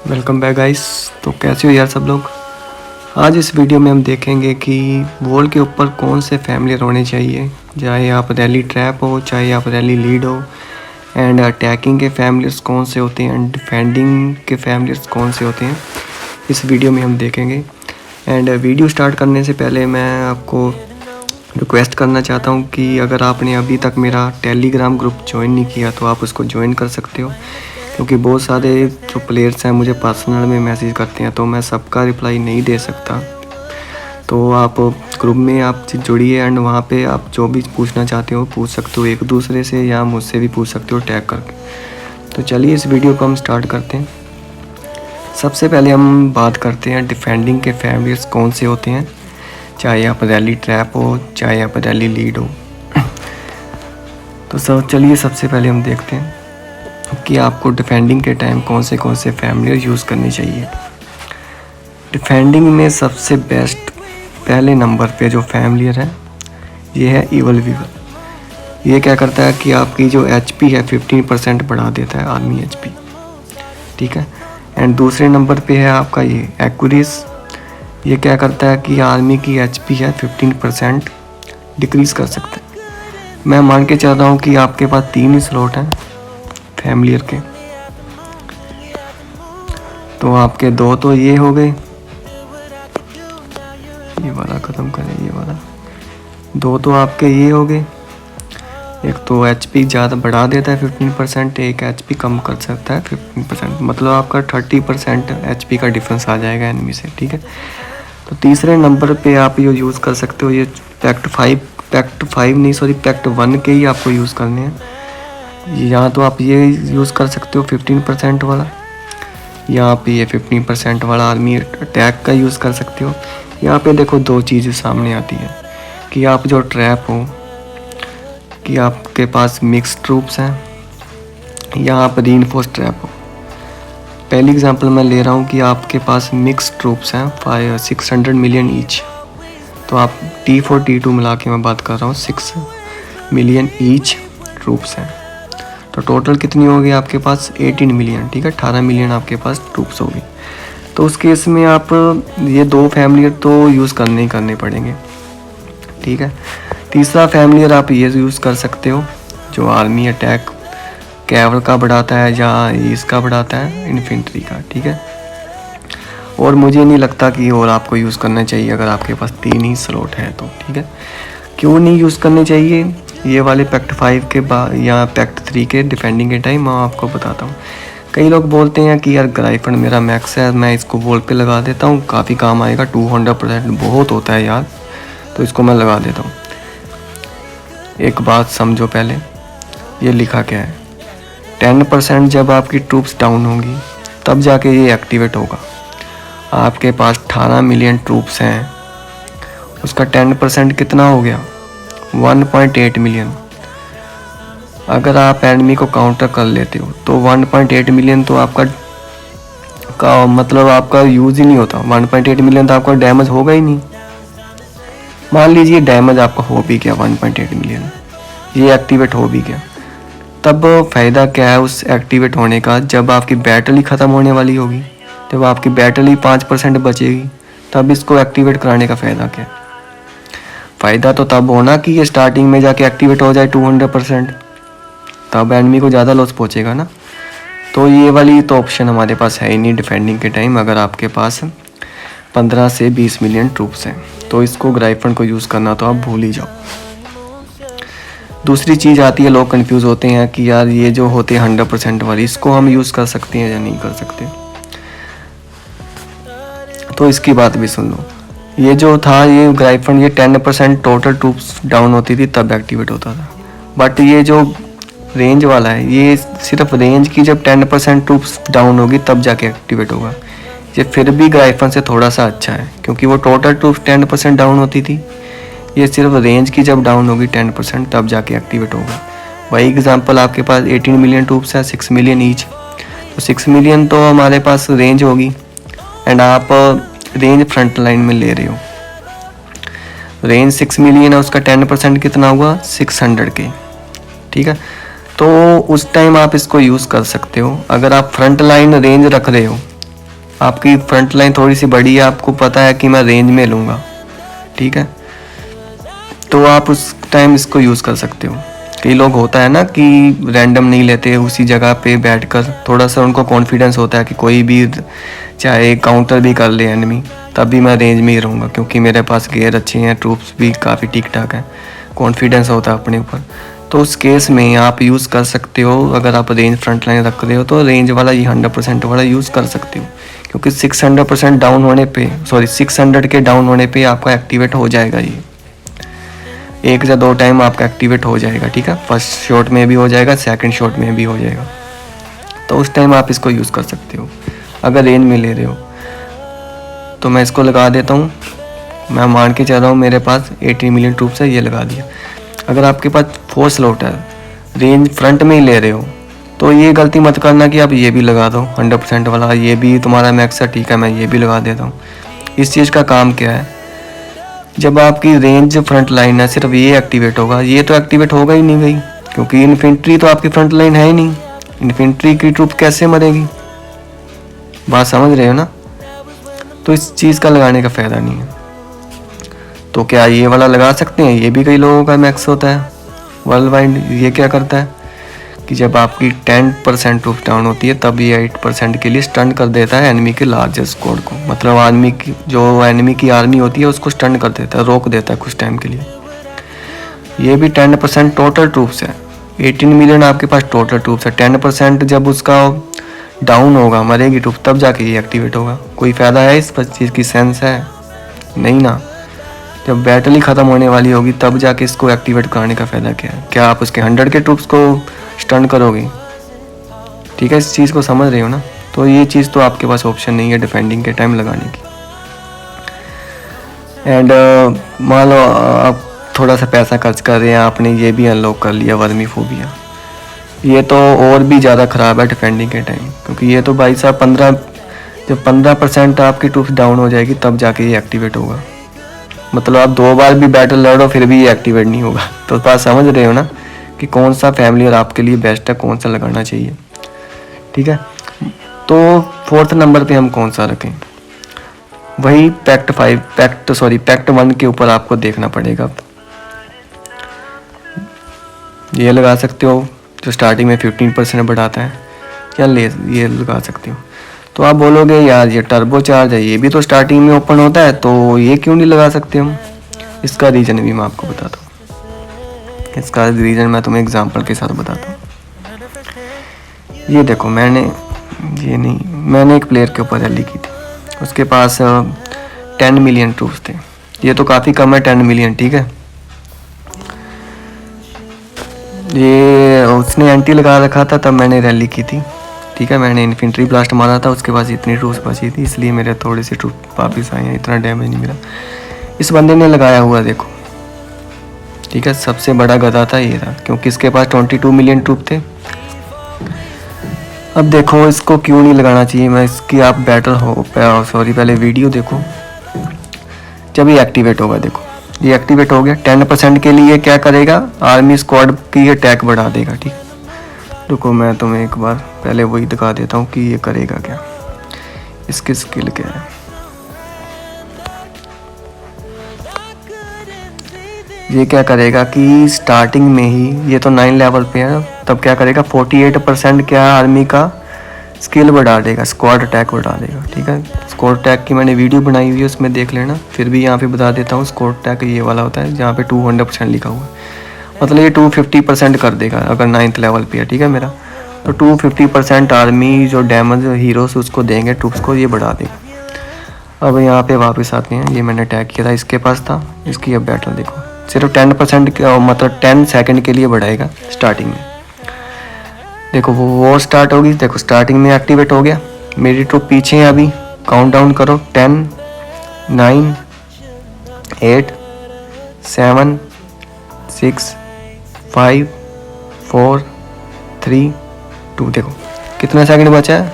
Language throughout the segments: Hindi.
Welcome back guys. तो कैसे हो यार सब लोग। आज इस वीडियो में हम देखेंगे कि वॉल के ऊपर कौन से फैमिलियर होने चाहिए, चाहे आप रैली ट्रैप हो चाहे आप रैली लीड हो। एंड अटैकिंग के फैमिलियर्स कौन से होते हैं एंड डिफेंडिंग के फैमिलियर्स कौन से होते हैं, इस वीडियो में हम देखेंगे। एंड वीडियो स्टार्ट करने से पहले मैं आपको रिक्वेस्ट करना चाहता हूँ कि अगर आपने अभी तक मेरा टेलीग्राम ग्रुप ज्वाइन नहीं किया तो आप उसको ज्वाइन कर सकते हो, क्योंकि बहुत सारे जो प्लेयर्स हैं मुझे पर्सनल में मैसेज करते हैं तो मैं सबका रिप्लाई नहीं दे सकता। तो आप ग्रुप में आप जुड़िए एंड वहाँ पे आप जो भी पूछना चाहते हो पूछ सकते हो, एक दूसरे से या मुझसे भी पूछ सकते हो टैग करके। तो चलिए इस वीडियो को हम स्टार्ट करते हैं। सबसे पहले हम बात करते हैं डिफेंडिंग के फैमिलियर्स कौन से होते हैं, चाहे आप रैली ट्रैप हो चाहे आप रैली लीड हो। तो चलिए सबसे पहले हम देखते हैं कि आपको डिफेंडिंग के टाइम कौन से फैमिलियर यूज़ करने चाहिए। डिफेंडिंग में सबसे बेस्ट पहले नंबर पे जो फैमिलियर है ये है ईवल वीवर। ये क्या करता है कि आपकी जो एचपी है 15% बढ़ा देता है, आर्मी एचपी, ठीक है। एंड दूसरे नंबर पे है आपका ये एक्यूरिस। ये क्या करता है कि आर्मी की एचपी है 15% डिक्रीज़ कर सकता है। मैं मान के चल रहा हूँ कि आपके पास 3 ही स्लॉट हैं फैमिलियर के, तो आपके 2 तो ये हो गए, ये वाला ख़त्म करें, ये वाला 2 तो आपके ये हो गए। एक तो एचपी ज़्यादा बढ़ा देता है 15%, एक एचपी कम कर सकता है 15%, मतलब आपका 30% एचपी का डिफरेंस आ जाएगा एनिमी से, ठीक है। तो तीसरे नंबर पे आप ये यूज़ कर सकते हो, ये पैक्ट 1 के ही आपको यूज़ करने हैं। यहाँ तो आप ये यूज़ कर सकते हो 15% वाला, यहाँ पे ये 15% वाला आर्मी अटैक का यूज़ कर सकते हो। यहाँ पे देखो 2 चीज़ें सामने आती है कि आप जो ट्रैप हो कि आपके पास मिक्स ट्रूप्स हैं या आप रीइंफोर्स ट्रैप हो। पहली एग्जांपल मैं ले रहा हूँ कि आपके पास मिक्स ट्रूप्स हैं 600 मिलियन ईच, तो आप T4 T2 मिला के मैं बात कर रहा हूँ 6 मिलियन ईच ट्रूप्स हैं। तो टोटल कितनी होगी आपके पास 18 मिलियन, ठीक है। 18 मिलियन आपके पास ट्रूप्स होगी। तो उस केस में आप ये 2 फैमिलियर तो यूज़ करने पड़ेंगे, ठीक है। तीसरा फैमिलियर आप ये यूज़ कर सकते हो जो आर्मी अटैक कैवल का बढ़ाता है या इसका बढ़ाता है इन्फेंट्री का, ठीक है। और मुझे नहीं लगता कि और आपको यूज़ करना चाहिए अगर आपके पास 3 ही स्लॉट है तो, ठीक है। क्यों नहीं यूज़ करने चाहिए ये वाले पैक्ट 5 के बाद या पैक्ट 3 के डिफेंडिंग के टाइम मैं आपको बताता हूँ। कई लोग बोलते हैं कि यार ग्राइफन मेरा मैक्स है, मैं इसको वॉल पे लगा देता हूँ, काफ़ी काम आएगा, 200% बहुत होता है यार, तो इसको मैं लगा देता हूँ। एक बात समझो पहले, ये लिखा क्या है, 10% जब आपकी ट्रूप्स डाउन होंगी तब जाके ये एक्टिवेट होगा। आपके पास 18 मिलियन ट्रूप्स हैं, उसका 10% कितना हो गया, 1.8 मिलियन। अगर आप एनिमी को काउंटर कर लेते हो तो 1.8 मिलियन तो आपका मतलब आपका यूज़ ही नहीं होता। 1.8 मिलियन तो आपका डैमेज होगा ही नहीं। मान लीजिए डैमेज आपका हो भी गया 1.8 मिलियन, ये एक्टिवेट हो भी गया, तब फ़ायदा क्या है उस एक्टिवेट होने का, जब आपकी बैटल ही ख़त्म होने वाली होगी, जब आपकी बैटल ही 5% बचेगी, तब इसको एक्टिवेट कराने का फ़ायदा क्या है। फ़ायदा तो तब होना कि ये स्टार्टिंग में जाके एक्टिवेट हो जाए 200%, तब एनिमी को ज़्यादा लॉस पहुंचेगा ना। तो ये वाली तो ऑप्शन हमारे पास है ही नहीं डिफेंडिंग के टाइम, अगर आपके पास 15 से 20 मिलियन ट्रूप्स हैं तो इसको ग्राइफन को यूज़ करना तो आप भूल ही जाओ। दूसरी चीज़ आती है, लोग कंफ्यूज होते हैं कि यार ये जो होते हैं 100% वाली, इसको हम यूज़ कर सकते हैं या नहीं कर सकते। तो इसकी बात भी सुन लो, ये जो था ये ग्राइफन ये 10% टोटल ट्रूप्स डाउन होती थी तब एक्टिवेट होता था, बट ये जो रेंज वाला है ये सिर्फ रेंज की जब 10% ट्रूप्स डाउन होगी तब जाके एक्टिवेट होगा। ये फिर भी ग्राइफन से थोड़ा सा अच्छा है क्योंकि वो टोटल ट्रूप्स 10% डाउन होती थी, ये सिर्फ रेंज की जब डाउन होगी 10% तब जाके एक्टिवेट होगा। वही एग्जांपल आपके पास 18 मिलियन ट्रूप्स है 6 मिलियन ईच, तो 6 मिलियन तो हमारे पास रेंज होगी एंड आप रेंज फ्रंट लाइन में ले रहे हो। रेंज 6 मिलियन है, उसका 10% कितना हुआ 600 के, ठीक है। तो उस टाइम आप इसको यूज़ कर सकते हो। अगर आप फ्रंट लाइन रेंज रख रहे हो आपकी फ्रंट लाइन थोड़ी सी बड़ी है, आपको पता है कि मैं रेंज में लूँगा, ठीक है, तो आप उस टाइम इसको यूज़ कर सकते हो। कई लोग होता है ना कि रैंडम नहीं लेते, उसी जगह पे बैठकर थोड़ा सा उनको कॉन्फिडेंस होता है कि कोई भी चाहे काउंटर भी कर ले एनिमी, तब भी मैं रेंज में ही रहूँगा क्योंकि मेरे पास गियर अच्छे हैं, ट्रूप्स भी काफ़ी ठीक ठाक हैं, कॉन्फिडेंस होता है अपने ऊपर। तो उस केस में आप यूज़ कर सकते हो, अगर आप रेंज फ्रंट लाइन रख रहे हो तो रेंज वाला ये 100% वाला यूज़ कर सकते हो, क्योंकि 600% डाउन होने पे 600 के डाउन होने पे आपका एक्टिवेट हो जाएगा। ये 1 या 2 टाइम आपका एक्टिवेट हो जाएगा, ठीक है, फर्स्ट शॉट में भी हो जाएगा, सेकंड शॉट में भी हो जाएगा, तो उस टाइम आप इसको यूज़ कर सकते हो अगर रेंज में ले रहे हो। तो मैं इसको लगा देता हूँ, मैं मान के चल रहा हूँ मेरे पास 18 मिलियन ट्रूप्स है, ये लगा दिया। अगर आपके पास 4 स्लॉट है, रेंज फ्रंट में ही ले रहे हो, तो ये गलती मत करना कि आप ये भी लगा दो 100% वाला, ये भी तुम्हारा मैक्स है, ठीक है मैं ये भी लगा देता हूँ। इस चीज़ का काम क्या है, जब आपकी रेंज फ्रंट लाइन है सिर्फ ये एक्टिवेट होगा, ये तो एक्टिवेट होगा ही नहीं भाई, क्योंकि इन्फेंट्री तो आपकी फ्रंट लाइन है ही नहीं, इन्फेंट्री की ट्रूप कैसे मरेगी, बात समझ रहे हो ना। तो इस चीज़ का लगाने का फ़ायदा नहीं है। तो क्या ये वाला लगा सकते हैं, ये भी कई लोगों का मैक्स होता है वर्ल्ड वाइड। ये क्या करता है कि जब आपकी 10% ट्रूप डाउन होती है तब ये 8% के लिए स्टन कर देता है एनिमी के लार्जेस्ट स्क्वाड को, मतलब आदमी की जो एनिमी की आर्मी होती है उसको स्टन कर देता है, रोक देता है कुछ टाइम के लिए। ये भी 10% टोटल ट्रूप्स है, 18 मिलियन आपके पास टोटल ट्रूप्स है, 10% जब उसका डाउन होगा, मरेगी ट्रूप, तब जाके ये एक्टिवेट होगा। कोई फ़ायदा है इस चीज़ की, सेंस है नहीं ना। जब बैटल ही ख़त्म होने वाली होगी तब जाके इसको एक्टिवेट कराने का फ़ायदा क्या है। क्या आप उसके 100 के ट्रूप्स को स्टन करोगे, ठीक है, इस चीज़ को समझ रहे हो ना। तो ये चीज़ तो आपके पास ऑप्शन नहीं है डिफेंडिंग के टाइम लगाने की। एंड मान लो आप थोड़ा सा पैसा खर्च कर रहे हैं, आपने ये भी अनलॉक कर लिया वर्मीफोबिया, ये तो और भी ज़्यादा ख़राब है डिफेंडिंग के टाइम, क्योंकि ये तो भाई साहब 15% आपकी ट्रूप्स डाउन हो जाएगी तब जाके ये एक्टिवेट होगा। मतलब आप 2 बार भी बैटल लड़ो फिर भी ये एक्टिवेट नहीं होगा। तो बात समझ रहे हो ना कि कौन सा फैमिलियर आपके लिए बेस्ट है, कौन सा लगाना चाहिए, ठीक है। तो 4th नंबर पे हम कौन सा रखें, वही पैक्ट 1 के ऊपर आपको देखना पड़ेगा। ये लगा सकते हो जो स्टार्टिंग में 15% बढ़ाता है, या ये लगा सकते हो। तो आप बोलोगे यार ये टर्बो चार्ज है, ये भी तो स्टार्टिंग में ओपन होता है, तो ये क्यों नहीं लगा सकते हम। इसका रीज़न भी मैं आपको बताता हूँ, इसका रीज़न मैं तुम्हें एग्जांपल के साथ बताता हूँ। ये देखो मैंने एक प्लेयर के ऊपर रैली की थी, उसके पास 10 मिलियन ट्रूप्स थे, ये तो काफ़ी कम है 10 मिलियन, ठीक है। ये उसने एंटी लगा रखा था तब मैंने रैली की थी, ठीक है, मैंने इन्फेंट्री ब्लास्ट मारा था, उसके पास इतनी ट्रूप्स बची थी, इसलिए मेरे थोड़े से ट्रूप वापस आए हैं, इतना डैमेज नहीं मिला। इस बंदे ने लगाया हुआ देखो, ठीक है, सबसे बड़ा गधा था ये था, क्योंकि इसके पास 22 मिलियन ट्रूप थे। अब देखो इसको क्यों नहीं लगाना चाहिए, मैं इसकी आप पहले वीडियो देखो, जब ये एक्टिवेट होगा, देखो ये एक्टिवेट हो गया, 10% के लिए क्या करेगा, आर्मी स्क्वाड की अटैक बढ़ा देगा, ठीक। रुको मैं तुम्हें एक बार पहले वही दिखा देता हूँ कि ये करेगा क्या, इसकी स्किल क्या है। ये क्या करेगा कि स्टार्टिंग में ही, ये तो 9 लेवल पे है, तब क्या करेगा 48% क्या आर्मी का स्किल बढ़ा देगा, स्क्वाड अटैक बढ़ा देगा, ठीक है। स्क्वाड अटैक की मैंने वीडियो बनाई हुई है, उसमें देख लेना। फिर भी यहाँ पे बता देता हूँ, स्क्वाड अटैक ये वाला होता है जहाँ पे 200% लिखा हुआ है, मतलब ये 250% कर देगा अगर 9th लेवल पे है, ठीक है मेरा। तो 250% आर्मी जो डैमेज हीरोस उसको देंगे, ट्रूप्स को, ये बढ़ा देगा। अब यहाँ पे वापस आते हैं, ये मैंने अटैक किया था, इसके पास था, इसकी अब बैटल देखो, सिर्फ 10% मतलब 10 सेकंड के लिए बढ़ाएगा स्टार्टिंग में। देखो वो वॉर स्टार्ट होगी, देखो स्टार्टिंग में एक्टिवेट हो गया, मेरी ट्रूप पीछे है, अभी काउंट डाउन करो, 10 9 8 7 6 5 4 3 2, देखो कितना सेकंड बचा है,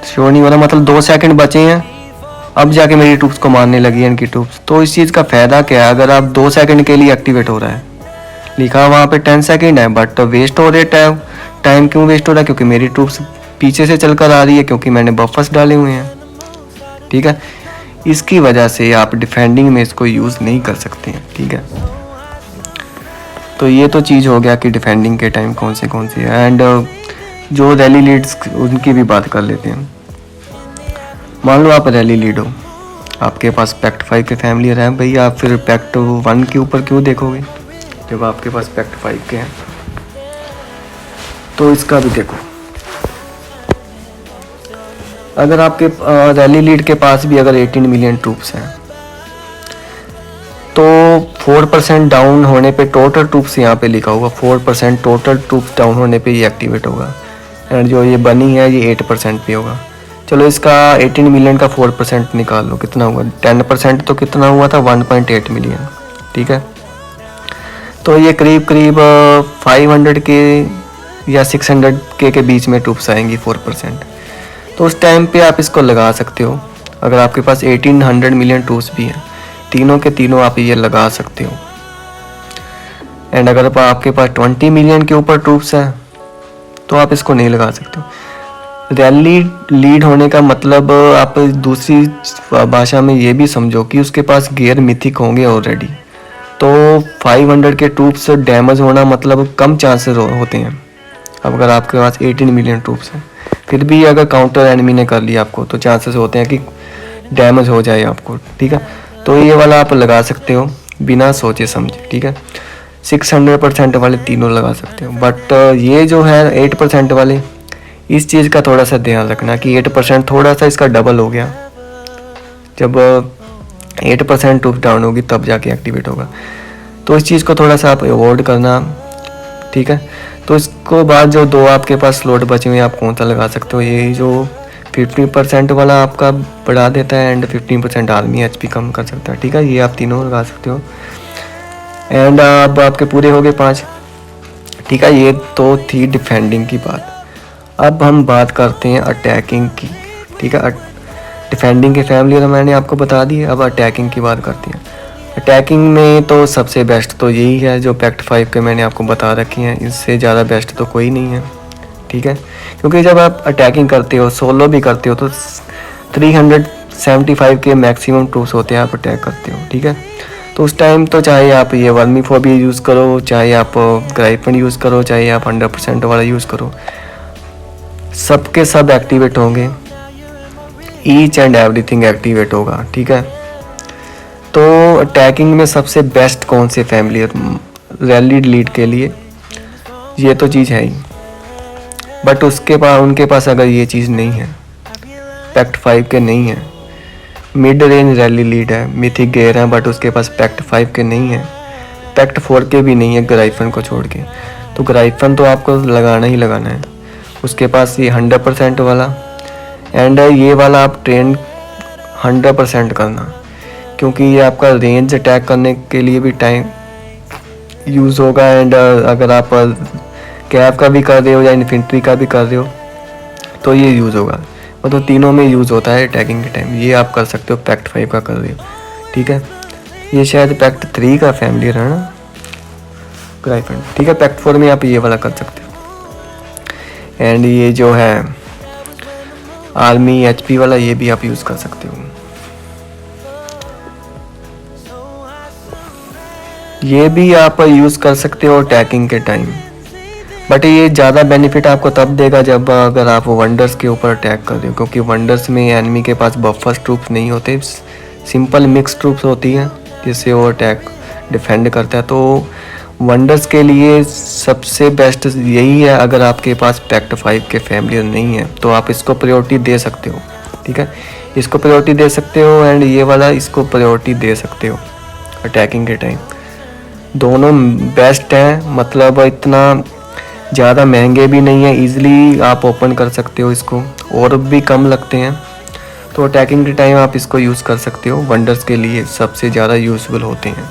शो नहीं हो रहा, मतलब 2 सेकंड बचे हैं, अब जाके मेरी ट्रूप्स को मारने लगी है इनकी ट्रूप्स। तो इस चीज़ का फ़ायदा क्या है, अगर आप 2 सेकंड के लिए एक्टिवेट हो रहा है, लिखा वहाँ पे 10 सेकंड है, बट वेस्ट हो रहे टाइम क्यों वेस्ट हो रहा है, क्योंकि मेरी ट्रूप्स पीछे से चलकर आ रही है, क्योंकि मैंने बफर्स डाले हुए हैं, ठीक है। इसकी वजह से आप डिफेंडिंग में इसको यूज़ नहीं कर सकते हैं, ठीक है। तो ये तो चीज़ हो गया कि डिफेंडिंग के टाइम कौन से है। एंड जो रैली लीड्स उनकी भी बात कर लेते हैं। मान लो आप रैली लीड हो, आपके पास पैक्ट 5 के फैमिलियर हैं भाई, आप फिर पैक्ट 1 के ऊपर क्यों देखोगे जब आपके पास पैक्ट 5 के हैं। तो इसका भी देखो, अगर आपके रैली लीड के पास भी अगर 18 मिलियन ट्रूप्स हैं तो 4% डाउन होने पे टोटल ट्रूप्स यहाँ पे लिखा होगा, 4% टोटल ट्रूप्स डाउन होने पे ये एक्टिवेट होगा। एंड जो ये बनी है ये 8% पे होगा। चलो इसका 18 मिलियन का 4% निकाल लो, कितना हुआ 10%, तो कितना हुआ था 1.8 मिलियन, ठीक है। तो ये करीब 500 के या 600 के बीच में ट्रूप्स आएंगी 4%। तो उस टाइम पे आप इसको लगा सकते हो। अगर आपके पास 1800 मिलियन ट्रूप्स भी हैं, तीनों के तीनों आप ये लगा सकते हो। एंड अगर आपके पास 20 मिलियन के ऊपर ट्रूप्स हैं तो आप इसको नहीं लगा सकते हो। रैली लीड होने का मतलब आप दूसरी भाषा में ये भी समझो कि उसके पास गियर मिथिक होंगे ऑलरेडी। तो 500 के ट्रूप्स डैमेज होना मतलब कम चांसेस होते हैं। अब अगर आपके पास 18 मिलियन ट्रूप्स हैं, फिर भी अगर काउंटर एनिमी ने कर लिया आपको, तो चांसेस होते हैं कि डैमेज हो जाए आपको, ठीक है। तो ये वाला आप लगा सकते हो बिना सोचे समझे, ठीक है। 600% वाले तीनों लगा सकते हो। बट ये जो है 8% वाले, इस चीज़ का थोड़ा सा ध्यान रखना कि 8% थोड़ा सा इसका डबल हो गया। जब 8% ट्रूप डाउन होगी तब जाके एक्टिवेट होगा। तो इस चीज़ को थोड़ा सा आप अवॉइड करना, ठीक है। तो इसको बाद जो दो आपके पास स्लॉट बचे हुए आप कौन सा लगा सकते हो, ये जो 50% वाला आपका बढ़ा देता है एंड 15% आर्मी HP कम कर सकता है, ठीक है। ये आप तीनों लगा सकते हो। एंड अब आपके पूरे हो गए 5, ठीक है। ये तो थी डिफेंडिंग की बात। अब हम बात करते हैं अटैकिंग की, ठीक है। डिफेंडिंग के फैमिली तो मैंने आपको बता दी है, अब अटैकिंग की बात करते हैं। अटैकिंग में तो सबसे बेस्ट तो यही है जो पैक्ट 5 के मैंने आपको बता रखी हैं, इससे ज़्यादा बेस्ट तो कोई नहीं है, ठीक है। क्योंकि जब आप अटैकिंग करते हो, सोलो भी करते हो, तो 375 के मैक्सिमम ट्रूप्स होते हैं आप अटैक करते हो, ठीक है। तो उस टाइम तो चाहे आप ये वर्मीफोबिया यूज़ करो, चाहे आप ग्राइफन यूज़ करो, चाहे आप 100% वाला यूज़ करो, सबके सब एक्टिवेट होंगे। ईच एंड एवरीथिंग एक्टिवेट होगा, ठीक है। तो अटैकिंग में सबसे बेस्ट कौन से फैमिली रैली लीड के लिए, ये तो चीज़ है ही। बट उनके पास अगर ये चीज़ नहीं है, पैक्ट 5 के नहीं है, मिड रेंज रैली लीड है, मिथिक गेयर है, बट उसके पास पैक्ट 5 के नहीं है, पैक्ट 4 के भी नहीं है ग्राइफन को छोड़ के, तो ग्राइफन तो आपको लगाना ही लगाना है। उसके पास ये 100% वाला एंड ये वाला आप ट्रेन 100% करना, क्योंकि ये आपका रेंज अटैक करने के लिए भी टाइम यूज़ होगा। एंड अगर आप कैब का भी कर रहे हो या इन्फेंट्री का भी कर रहे हो तो ये यूज़ होगा, मतलब तीनों में यूज़ होता है अटैकिंग के टाइम। ये आप कर सकते हो पैक्ट 5 का कर रहे हो, ठीक है। ये शायद पैक्ट 3 का फैमिली है ना ग्राइफन, ठीक है। पैक्ट 4 में आप ये वाला कर सकते हो। एंड ये जो है आर्मी HP वाला, ये भी आप यूज़ कर सकते हो। ये भी आप यूज़ कर सकते हो अटैकिंग के टाइम, बट ये ज़्यादा बेनिफिट आपको तब देगा जब अगर आप वंडर्स के ऊपर अटैक कर रहे हो, क्योंकि वंडर्स में एनिमी के पास बफर्स ट्रूप्स नहीं होते, सिंपल मिक्स ट्रूप्स होती हैं जिससे वो अटैक डिफेंड करता है। तो वंडर्स के लिए सबसे बेस्ट यही है। अगर आपके पास पैक्ट 5 के फैमिली नहीं है तो आप इसको प्रायोरिटी दे सकते हो, ठीक है। इसको प्रायोरिटी दे सकते हो एंड ये वाला इसको प्रायोरिटी दे सकते हो अटैकिंग के टाइम। दोनों बेस्ट हैं, मतलब इतना ज़्यादा महंगे भी नहीं है, इजीली आप ओपन कर सकते हो इसको, और भी कम लगते हैं। तो अटैकिंग के टाइम आप इसको यूज़ कर सकते हो, वंडर्स के लिए सबसे ज़्यादा यूज़फुल होते हैं।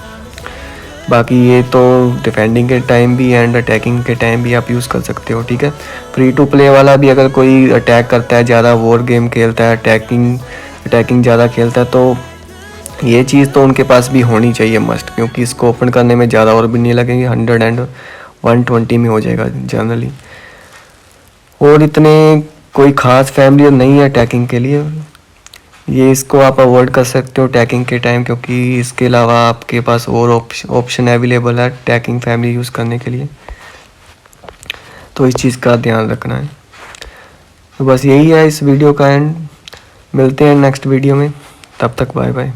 बाकी ये तो डिफेंडिंग के टाइम भी एंड अटैकिंग के टाइम भी आप यूज़ कर सकते हो, ठीक है। फ्री टू प्ले वाला भी अगर कोई अटैक करता है, ज़्यादा वॉर गेम खेलता है, अटैकिंग ज़्यादा खेलता है, तो ये चीज़ तो उनके पास भी होनी चाहिए मस्ट, क्योंकि इसको ओपन करने में ज़्यादा और भी नहीं लगेंगे, 100 एंड 120 में हो जाएगा जनरली। और इतने कोई ख़ास फैमिली नहीं है अटैकिंग के लिए, ये इसको आप अवॉइड कर सकते हो टैगिंग के टाइम, क्योंकि इसके अलावा आपके पास और ऑप्शन अवेलेबल है टैगिंग फैमिली यूज़ करने के लिए, तो इस चीज़ का ध्यान रखना है। तो बस यही है इस वीडियो का एंड। मिलते हैं नेक्स्ट वीडियो में, तब तक बाय बाय।